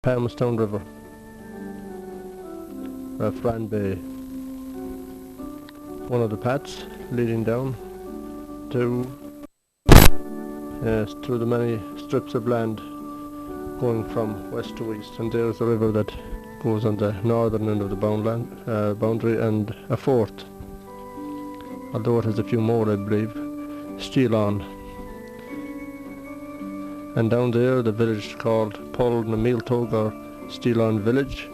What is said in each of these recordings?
Palmerstown River, Fran Bay. One of the paths leading down to through the many strips of land going from west to east, and there's a river that goes on the northern end of the boundary, and a fourth, although it has a few more, I believe, Steelaun. And down there the village called Paul na Miltog, or Steelaun village,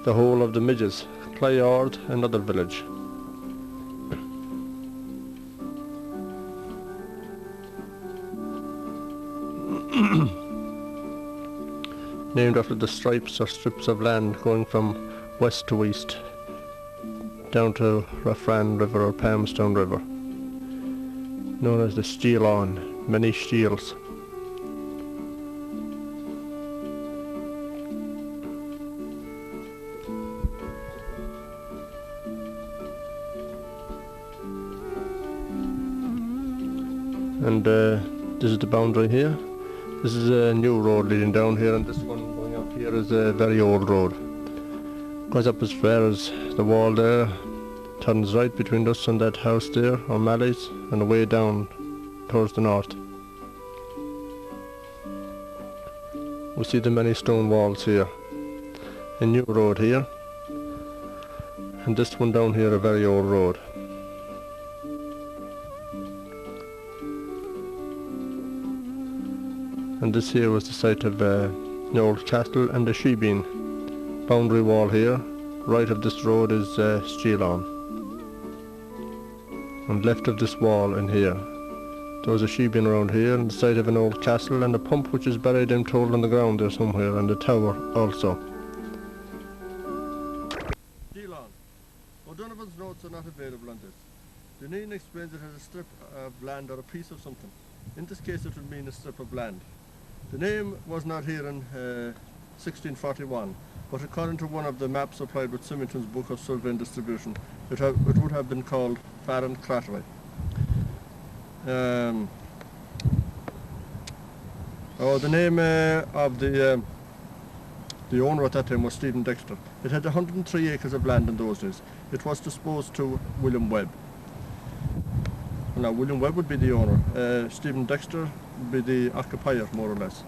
the whole of the Midges, Clayard, another village. Named after the stripes or strips of land going from west to east down to Raffran River or Palmerstown River, known as the Steelaun, many steels. And this is the boundary here. This is a new road leading down here, and this one going up here is a very old road. Goes up as far as the wall there, turns right between us and that house there, or Mally's, and away down towards the north. We see the many stone walls here. A new road here, and this one down here a very old road. And this here was the site of an old castle and a sheebeen. Boundary wall here. Right of this road is Steelaun. And left of this wall in here, there was a sheebeen around here, and the site of an old castle, and a pump which is buried, I'm told, on the ground there somewhere, and a tower also. Steelaun. O'Donovan's notes are not available on this. Deneen explains it as a strip of land or a piece of something. In this case it would mean a strip of land. The name was not here in 1641, but according to one of the maps supplied with Symington's Book of Survey and Distribution, it would have been called Farran Crattery. The name of the owner at that time was Stephen Dexter. It had 103 acres of land in those days. It was disposed to William Webb. Now, William Webb would be the owner. Stephen Dexter would be the occupier, more or less.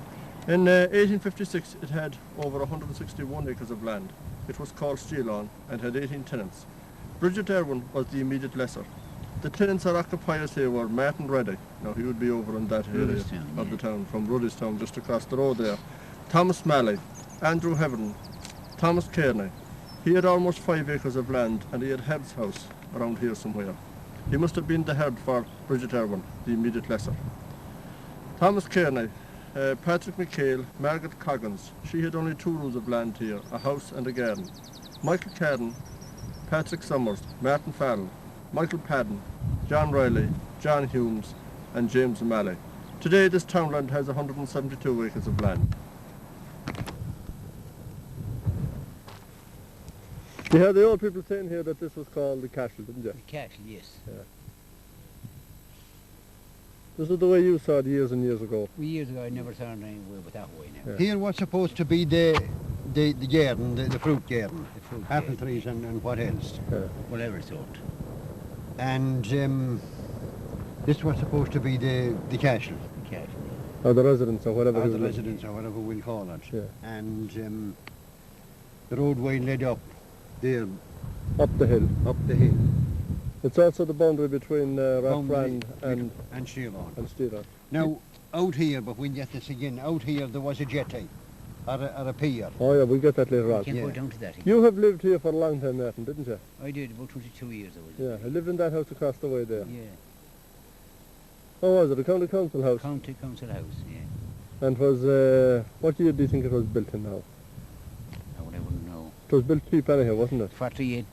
In 1856, it had over 161 acres of land. It was called Steelaun and had 18 tenants. Bridget Irwin was the immediate lesser. The tenants or occupiers here were Martin Reddy. Now, he would be over in that area of the town, from Ruddystown, just across the road there. Thomas Malley, Andrew Heaven, Thomas Kearney. He had almost 5 acres of land, and he had Herd's house around here somewhere. He must have been the herd for Bridget Irwin, the immediate lesser. Thomas Kearney, Patrick McHale, Margaret Coggins. She had only 2 rooms of land here, a house and a garden. Michael Cadden, Patrick Summers, Martin Farrell, Michael Padden, John Riley, John Humes, and James O'Malley. Today this townland has 172 acres of land. You heard the old people saying here that this was called the castle, didn't you? The castle, yes. Yeah. This is the way you saw it years and years ago. Years ago I never saw it anywhere but that way now. Yeah. Here was supposed to be the garden, the fruit garden, The fruit apple garden. trees and what else. Yeah. Whatever sort. And this was supposed to be the castle, The castle. Or the residence, or whatever. or he the was residence, or whatever we'll call it. Yeah. And the roadway led up there, up the hill. up the hill. It's also the boundary between Boundary Rathran and and Steelaun. Steelaun. Now, out here, but we'll get this again, out here there was a jetty, or a pier. Oh yeah, we'll get that later on. Can't Yeah. go down to that again. You have lived here for a long time, Martin, didn't you? I did about 22 years I was. Yeah, I lived in that house across the way there. Yeah. Oh, was it a county council house? County council house, yeah. And was, what year do you think it was built in now? I wouldn't know. It was built cheap anyhow, wasn't it? £48.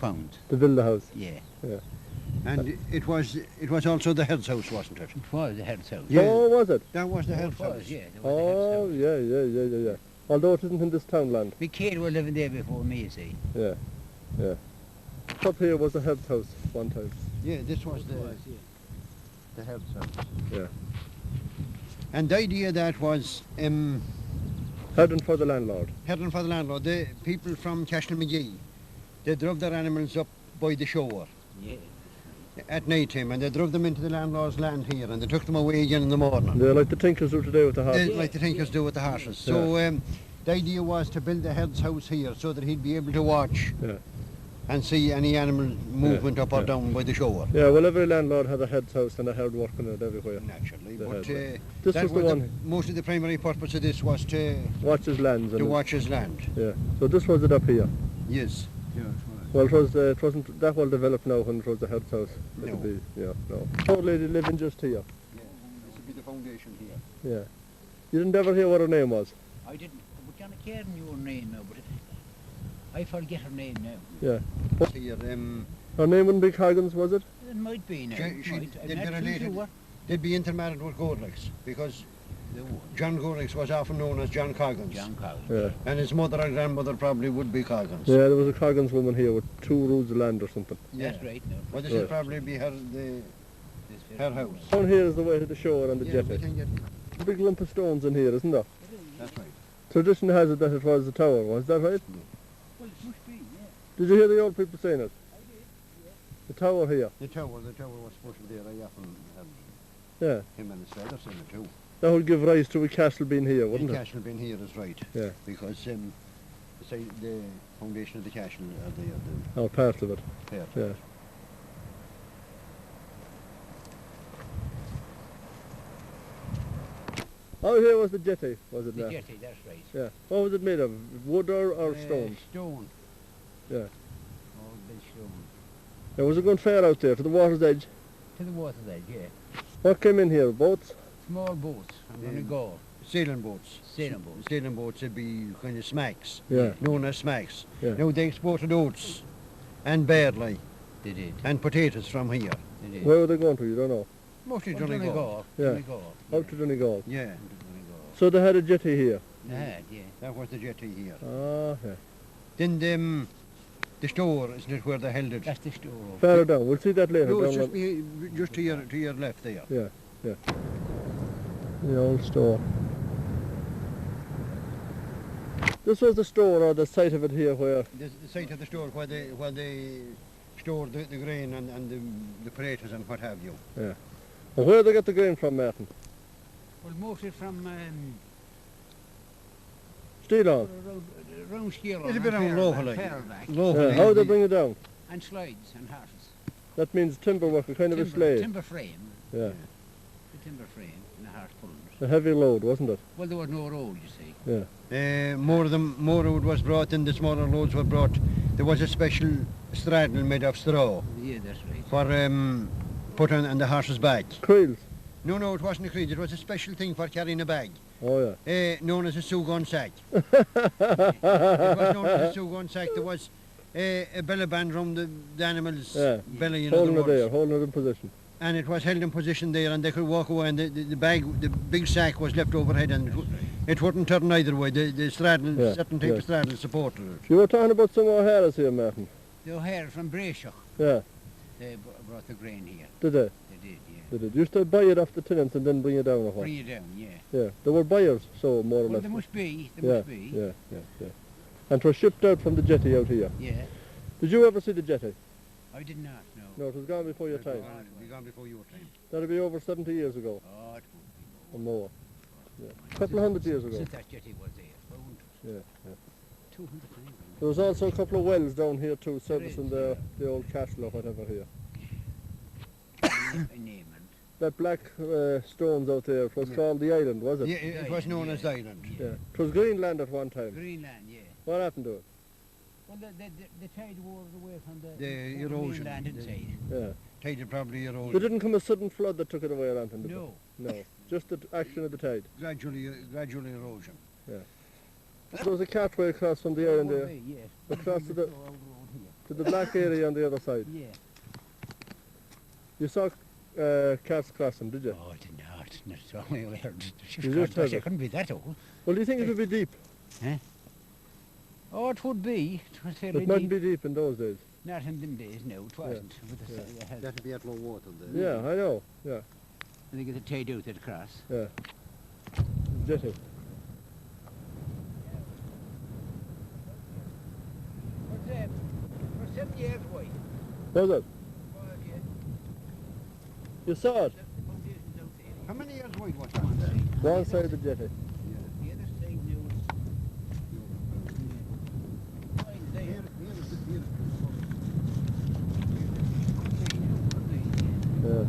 To build the house. Yeah. Yeah. And it was also the herd's house, wasn't it? It was the herd's house. Yeah. Oh, was it? That was the Oh, herd's it was, house. yeah. There was Oh, the herd's house. yeah. Although it isn't in this townland. My kids were living there before me, you see. Yeah. Up here was a herb's house one time. Yeah, this was It the yeah. the herd's house. Yeah. And the idea that was Heading for the landlord. Heading for the landlord. The people from Castlemaghee, they drove their animals up by the shore Yeah. at night time, and they drove them into the landlord's land here, and they took them away again in the morning. They're like the tinkers do today with the horses. Like the thinkers do with the horses. So the idea was to build the head's house here so that he'd be able to watch Yeah. and see any animal movement up or yeah. down by the shore. Yeah, well, every landlord had a head's house and a herd working it everywhere. Naturally, The but head, This that was the one, most of the primary purpose of this was to watch his lands. And watch his land. Yeah, so this was it up here. Yes. Well, it wasn't that well developed now when it was the head's house. No. It'll be, yeah, no. Old lady living just here. Yeah. This would be the foundation here. Yeah. You didn't ever hear what her name was? I didn't. But Johnny Cairn knew her name now, but I forget her name now. Yeah. Here, Her name wouldn't be Coggins, was it? It might be now. They'd be I'm not too related. sure. They'd be intermarried with Gorlick's because They were. John Gorlick's was often known as John Coggins. John Collins. Yeah. And his mother and grandmother probably would be Coggins. Yeah, there was a Coggins woman here with 2 roos of land or something. That's right now. Well, this Right. would probably be her house. Down here is the way to the shore and the Yeah, we jetty. can get, A big lump of stones in here, isn't there? that's right. Tradition has it that it was the tower, was that right? Well, it must be, yeah. Did you hear the old people saying it? The tower here. The tower was supposed to be there. I often had Yeah. him and his father saying it too. That would give rise to a castle being here, wouldn't The it? castle being here is right. Yeah. Because the foundation of the castle are the Or part of it. part. Yeah. Oh, here was the jetty, was it The now? jetty, that's right. Yeah. What was it made of? Wood or stone? Stone. Yeah. Oh, big stone. Yeah, was it going fair out there to the water's edge? To the water's edge, yeah. What came in here? Boats? Small boats. I'm going to Yeah. go. Sailing boats. Sailing boats. Sailing boats would be kind of smacks, Yeah. known as smacks. Yeah. Now they exported oats and barley They did. and potatoes from here. They did. Where were they going to? You don't know. Mostly Well, Donegal. Yeah. Donegal. Out to Donegal. Yeah, Donegal. So they had a jetty here. They had, yeah. that was the jetty here. Ah, yeah. Then the store, isn't it, where they held it? That's the store. Further down. We'll see that later. No, it's down just to your left there. Yeah, yeah. The old store. This was the store or the site of it here where... The site of the store where they stored the grain and the potatoes and what have you. Yeah. And where they get the grain from, Martin? Well, mostly from Steelaun. around Steelaun. It's a bit on locally. Yeah. Locally. How do they bring it down? And slides and horses. That means timber work, a kind of a sleigh. Timber frame. Yeah. The timber frame and a horse pulling it. A heavy load, wasn't it? Well, there was no road, you see. Yeah. More wood was brought and the smaller loads were brought. There was a special straddle made of straw Yeah, that's right. for put on the horse's back. Creels. No, it wasn't a creed. It was a special thing for carrying a bag, Oh, yeah. known as a Sugon sack. It was known as a Sugon sack. There was a belly band round the animal's Yeah. belly, in other Holding it words. there, holding it in position. And it was held in position there, and they could walk away, and the big sack was left overhead, and it wouldn't turn either way. The straddle, Yeah, certain type yeah. of straddle supported it. You were talking about some O'Hara's here, Martin. The O'Hare from Brayshock, Yeah. they brought the grain here. Did they? They did, yeah. They did. Used to buy it off the tenants and then bring it down or what? Bring it down, yeah. Yeah. They were buyers, so more or Well, less. there must be. There Yeah, must be. yeah, yeah, yeah. And it was shipped out from the jetty out here. Yeah. Did you ever see the jetty? I did not, no. No, it was gone before your time. Be gone before your time. That'd be over 70 years ago, Oh, it or more. Yeah. A couple of hundred years ago. Since that jetty was there, found Yeah, yeah. 200 times. There was also a couple of wells down here too, servicing the old castle or whatever here. I name it. That black stones out there, it was Yeah. called the island, was it? Yeah, it was known as the island. Yeah. It was Greenland at one time. Greenland, yeah. What happened to it? Well, the tide wore it away from The erosion. Greenland inside. Yeah. Tide probably eroded. There didn't come a sudden flood that took it away or anything, did No. there? No. Just the action of the tide. Gradually erosion. There was a cartway across from the island there, Yes. across to the- Old road here. to the black area on the other side. Yeah. You saw cats crossing, did you? Oh, I did not. Not at all. I heard You just heard it it. couldn't be that old. Well, do you think it would be deep? Oh, it would be. It was fairly It mightn't deep. be deep in those days. Not in them days, no, it wasn't. With the, yeah. they had, That'd be at low water there. Yeah, I know. Yeah, they get the tide out at across. yeah. Jetty. 7 years wide. Was it? 5 years. You saw it? The foundation's out there. How many years wide was that? One side of the jetty. The other side now is fine there. Here is the Yeah.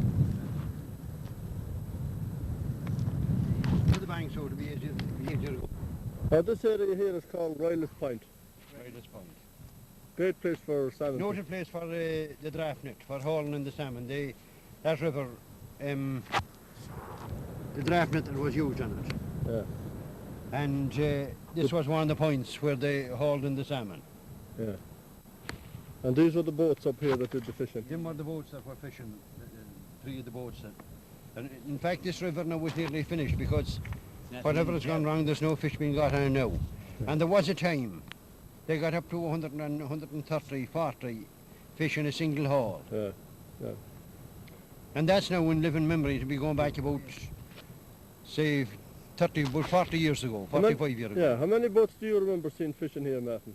to the bank, so to be easier to go. This area here is called Royalist Point. Right, that's fine. Great place for salmon. Noted place for the draft net, for hauling in the salmon. That river, the draft net that was used on it. Yeah. And this was one of the points where they hauled in the salmon. Yeah. And these were the boats up here that did the fishing. Them were the boats that were fishing, three of the boats. And in fact, this river now was nearly finished because whatever has gone wrong, there's no fish being got on now. Yeah. And there was a time they got up to 100 and 130, 40 fish in a single haul. Yeah. Yeah. And that's now in living memory, to be going back about, say, about 40 years ago, 45 years ago. Yeah. How many boats do you remember seeing fishing here, Martin?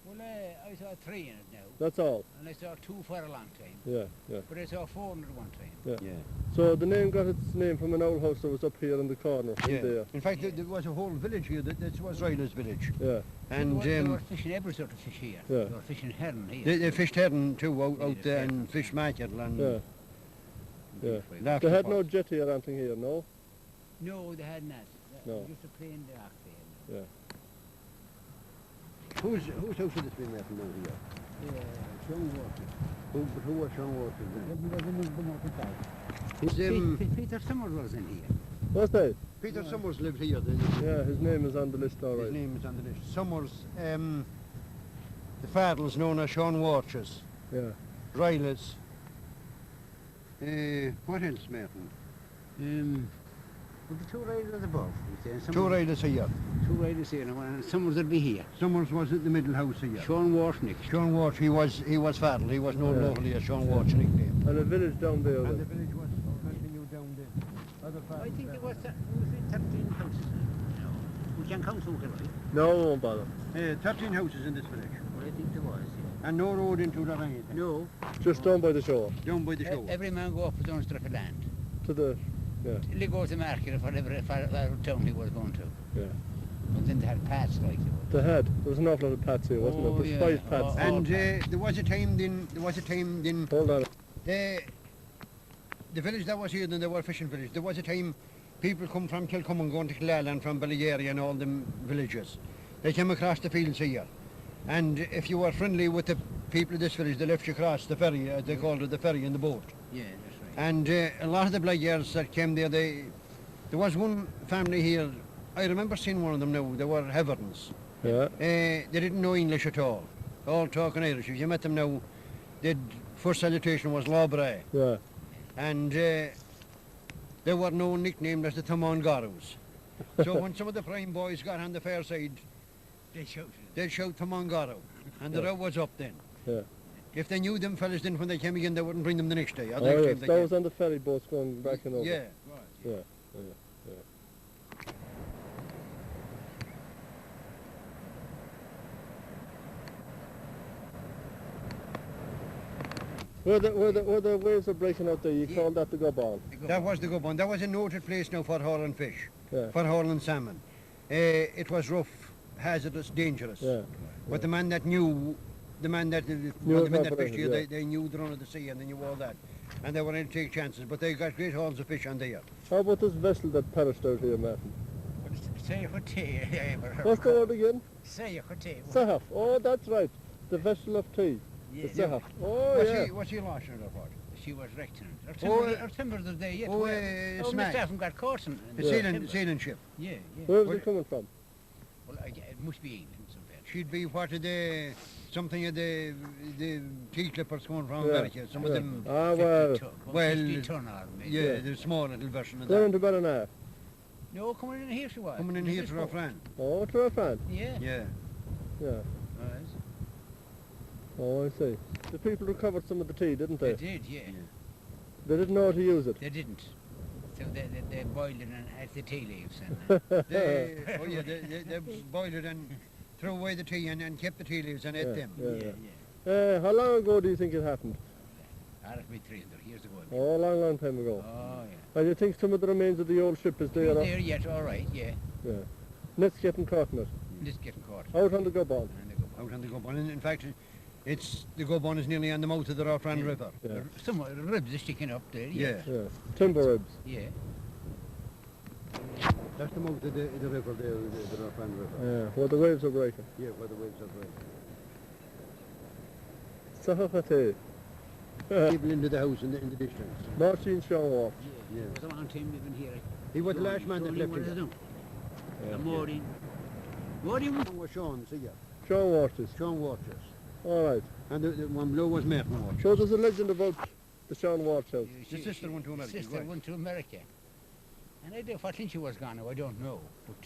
Well, I saw 3 in it now. That's all. And I saw 2 for a long time. Yeah. Yeah. But I saw 4 at one time. Yeah. So the name got its name from an old house that was up here in the corner. Yeah. There. In fact, there was a whole village here. That was Riley's village. Yeah. And They were fishing every sort of fish here. Yeah. They were fishing herring here. they fished herring too out Yeah, there herring. and fish mackerel and Yeah. Yeah. laughed They had apart. no jetty or anything here, no? No, they had not. No. Just a plain dock there. Yeah. Whose house would this be Martin now here? Yeah, Sean Walker. Who was Sean Walker then? He was in the mountain back. His, Peter Summers was in here. What's that? Peter Summers lived here. Yeah, his name is on the list all His right. name is on the list. Summers, the Fardels known as Sean Watches, Yeah. Rylas. What else, Martin? With the 2 riders above. Two Rylas here. 2 riders here, and Summers would be here. Summers was at the middle house here. Sean Warshnick. Sean Watch, he was Fardel. He was known Yeah. locally as Sean Watch nickname. And a village down there. And the then. village was continued down there. Other I think it was 13 houses. No. We can count who can right? No, we won't bother. 13 houses in this village. Well, I think there was, yeah. And no road into that or anything. No. Just down by the shore. Down by the shore. Every man go up his own strip of land. To the, yeah, Till he goes to market or whatever town he was going to. yeah. But then they had paths like it. They had. There was an awful lot of pads here, wasn't Oh, there? There's yeah. 5 pads. Oh, And there was a time then, Hold on. the village that was here, then they were a fishing village. There was a time people come from Kilcummin going to Steelaun from Ballygerry and all them villages. They came across the fields here. And if you were friendly with the people of this village, they left you across the ferry, they called it the ferry in the boat. Yeah, that's right. And a lot of the Blackguards that came there, there was one family here, I remember seeing one of them now, they were Heverns. Yeah. They didn't know English at all talking Irish. If you met them now, their first salutation was Lawbray. Yeah. And they were known nicknamed as the Tamon Garus. So when some of the prime boys got on the fair side, They shouted. they'd shout Tamon Garu, and the Yeah. row was up then. Yeah. If they knew them fellas then when they came again, they wouldn't bring them the next day. Or Oh, the next yes. time they That came. was on the ferry boats going back and over. Yeah. Yeah. Where the waves are breaking out there, you Yeah. call that the Gobon? That was the good one. That was a noted place now for hauling fish, Yeah. for hauling salmon. It was rough, hazardous, dangerous. Yeah. But the man that knew, the men that it fished here, yeah. they knew the run of the sea and they knew all that. And they were ready to take chances, but they got great hauls of fish on there. How about this vessel that perished out here, Martin? Say a tea. What's the word again? Say a tea. Sahaf. Oh, that's right. The vessel of tea. Yeah. The Sahaf. Oh, yeah. What's he lost in it for? She was wrecked in it. Oh, Our timber the day yet. oh, Mr. smack. Staffen got caught in The Yeah. sailing ship. Yeah, yeah. Where was Well- it coming from? Well, it must be England somewhere. She'd be what of the something of the tea clippers coming from Yeah. America. Some of Yeah. them, Ah, well, 50 ton, well, 50 ton or maybe. yeah, Yeah. the small little version of they're that. into Ballina. No, coming in here she was. Coming in here to our friend. Oh, to our friend. Yeah. Yeah. Yeah. Right. Oh, I see. The people recovered some of the tea, didn't They they? did, yeah. They didn't know how to use it. They didn't. So they boiled it and had the tea leaves and They boiled it and threw away the tea and kept the tea leaves and ate Yeah, them. yeah. yeah. How long ago do you think it happened? That'll be 300 years ago. Oh, a long, long time ago. Oh, yeah. And you think some of the remains of the old ship is there? There yet, all right, yeah. Yeah. Net's getting caught in it. Just getting caught. Out on the Gobon. And they go Out on the Gobon. In fact, the Gobon is nearly on the mouth of the Rothran River. Yeah. Some ribs are sticking up there, yeah. Yeah. Timber ribs. Yeah. That's the mouth of the river there, the Rothran River. Yeah. Where the waves are breaking. Yeah, where the waves are breaking. Sahakate. People into the house in the distance. Martin Sean Walk. Yeah. Yeah. It was a long time living here. He was the last man that left here. here. The Maureen. Maureen Was Sean, see ya. Sean Waters. Sean Waters. All right. And the one below was Martin Waters. So there's a legend about the Sean Waters house. The sister went to America, The sister right. went to America. And I don't think she was gone, I don't know. But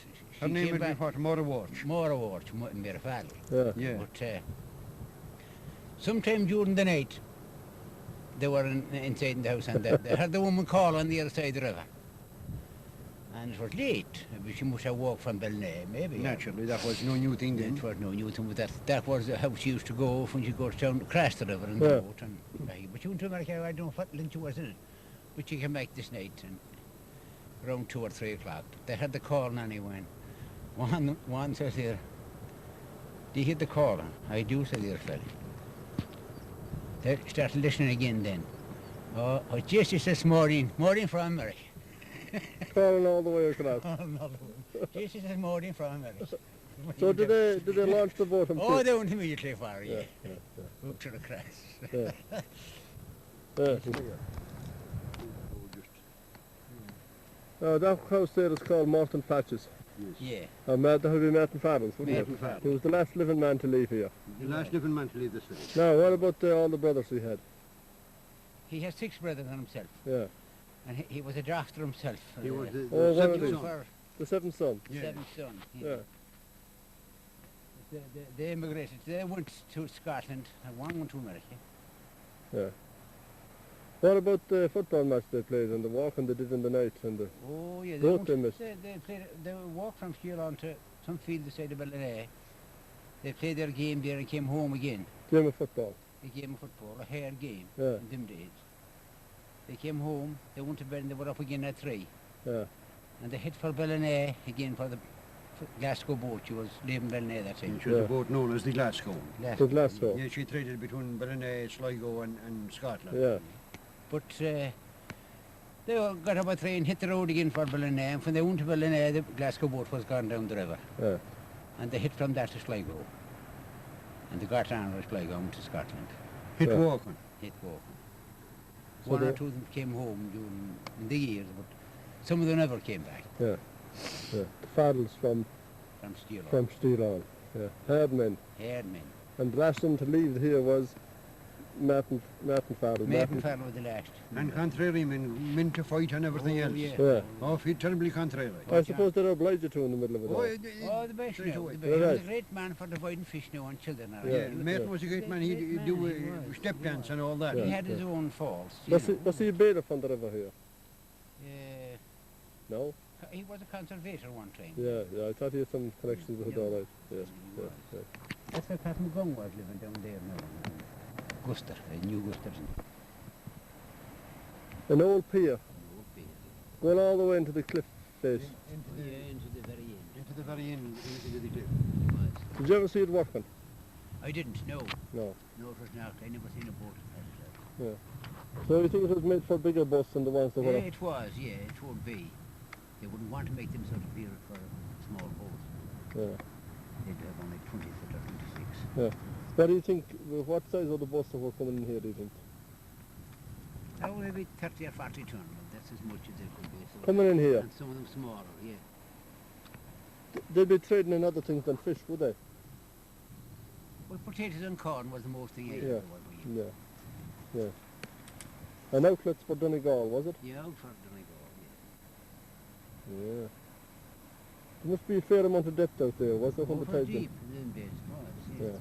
Her she name came would be back. what? Mora Watch. More awards, Mary Fallon. Yeah. Yeah. But sometime during the night, they were inside the house and they heard the woman call on the other side of the river. And it was late. She must have walked from Belnay, maybe. Naturally, that was no new thing then. It was no new thing, but that was how she used to go when she goes down across the river and Yeah. the boat. And, but she went to America, I don't know what link she was in it. But she came back this night and around 2 or 3 o'clock. They had the call anyway. One says here, "Do you hear the call?" "I do," said the other fellow. They started listening again then. Oh, Jesus says Maureen from America. Crawling all the way across. Another one. Jesus says Maureen from America. So did they launch the boat? Oh, they went immediately for her, yeah. Yeah. Up to the crest. Yeah. That house there is called Martin Patches. Yeah. That would be Martin Farrell's, wouldn't Martin it? Farrell. He was the last living man to leave here. The last living man to leave this village. Now, what about all the brothers he had? He has 6 brothers on himself. Yeah. And he was a drafter himself. He was the Oh, one of seventh these. son. For The seventh son. Yeah. 7th son. Yeah. They immigrated. They went to Scotland and one went to America. Yeah. What about the football match they played and the walking they did in the night and the Oh, yeah. boat they missed? They walked from Steelaun to some field beside the Ballina. They played their game there and came home again. Game of football. A game of football, a hard game Yeah. in them days. They came home, they went to bed and they were up again at 3. Yeah. And they hit for Ballina again for the Glasgow boat. She was leaving Ballina that time. She was Yeah. a boat known as the Glasgow. The Glasgow. Yeah, she traded between Ballina, Sligo and Scotland. Yeah. But they got up at 3 and hit the road again for Ballina. And when they went to Ballina, the Glasgow boat was gone down the river. Yeah. And they hit from that to Sligo. And they got on to Sligo and to Scotland. Hit Yeah. walking. Hit walking. So One or they- 2 of them came home in the years, but some of them never came back Yeah. Yeah. The Farrells from from Steelaun. Steelaun. Yeah. Hard men. Haired men. And the last one to leave here was Martin Farrell. Martin Farrell was the last. And contrary men to fight and everything Oh, else. yeah. Yeah. Oh, terribly contrary. I suppose they're obliged to in the middle of it all. Oh, the best straight now. away. The best. He was Right. a great man for dividing fish now on children. now. Yeah. Martin was a great man. He'd Great do man, he was. step dance and all that. Yeah. He had his own faults. Was he a bailiff on the river here? No? He was a conservator one time. Yeah, yeah. I thought he had some connections with it, Yeah. all right. Yeah, He yeah, was. yeah. That's where Pat McGung was living down there now. Guster, New Gusterson. An old pier going all the way into the cliff face. Into the very end. Into the very end, into the cliff. Was. Did you ever see it working? I didn't, no. No. No, it was not. I never seen a boat. Yeah. So you think it was made for bigger boats than the ones that Yeah, were? it was, yeah, it would be. They wouldn't want to make them sort of beer for small boats. Yeah. They'd have only 20 foot or 26. Yeah. What do you think? What size of the boats that were coming in here? Do you think? That would be 30 or 40 ton. That's as much as they could be. So Coming in here, and some of them smaller, yeah. they'd be trading in other things than fish, would they? Well, potatoes and corn was the most thing. Yeah. Yeah. Yeah. And outlets for Donegal, was it? Yeah, out for Donegal, yeah. Yeah. There must be a fair amount of depth out there, was there, when Oh, the for tide deep went? in them days, was, yeah. Yeah.